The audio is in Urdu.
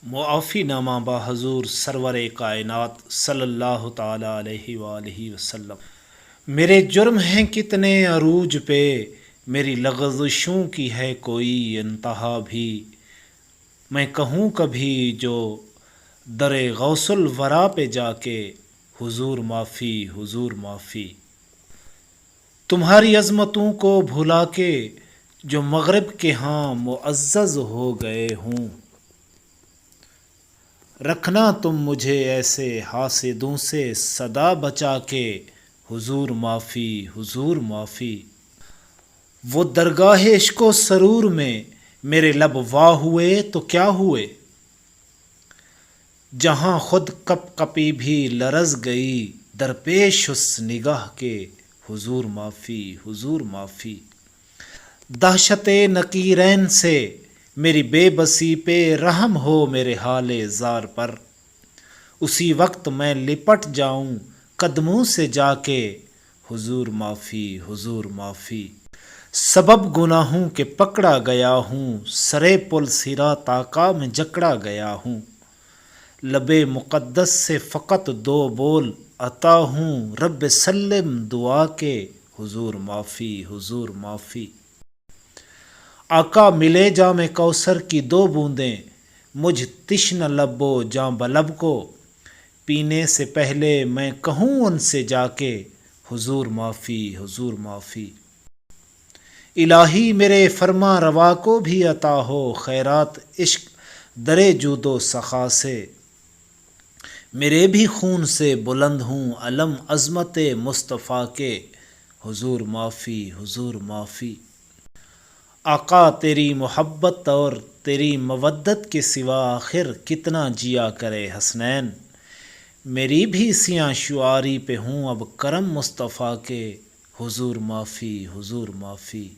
معافی نامہ بحضور سرور کائنات صلی اللہ تعالیٰ علیہ وآلہ وسلم۔ میرے جرم ہیں کتنے عروج پہ، میری لغزشوں کی ہے کوئی انتہا بھی۔ میں کہوں کبھی جو در غوث الورا پہ جا کے، حضور معافی حضور معافی۔ تمہاری عظمتوں کو بھلا کے جو مغرب کے ہاں معزز ہو گئے ہوں، رکھنا تم مجھے ایسے حاسدوں سے صدا بچا کے، حضور معافی حضور معافی۔ وہ درگاہ عشق و سرور میں میرے لب وا ہوئے تو کیا ہوئے، جہاں خود کپ کپی بھی لرز گئی درپیش اس نگاہ کے، حضور معافی حضور معافی۔ دہشت نکیرین سے میری بے بسی پہ رحم ہو میرے حال زار پر، اسی وقت میں لپٹ جاؤں قدموں سے جا کے، حضور معافی حضور معافی۔ سبب گناہوں کے پکڑا گیا ہوں، سرے پل صراط آقا میں جکڑا گیا ہوں، لب مقدس سے فقط دو بول عطا ہوں رب سلم دعا کے، حضور معافی حضور معافی۔ آقا ملے جام کوثر کی دو بوندیں، مجھ تشنہ لب و جاں بلب کو، پینے سے پہلے میں کہوں ان سے جا کے، حضور معافی حضور معافی۔ الہی میرے فرما روا کو بھی عطا ہو خیرات عشق در جود و سخا سے، میرے بھی خون سے بلند ہوں علم عظمت مصطفیٰ کے، حضور معافی حضور معافی۔ آقا تیری محبت اور تیری مودت کے سوا آخر کتنا جیا کرے حسنین، میری بھی سیاں شعاری پہ ہوں اب کرم مصطفیٰ کے، حضور معافی حضور معافی۔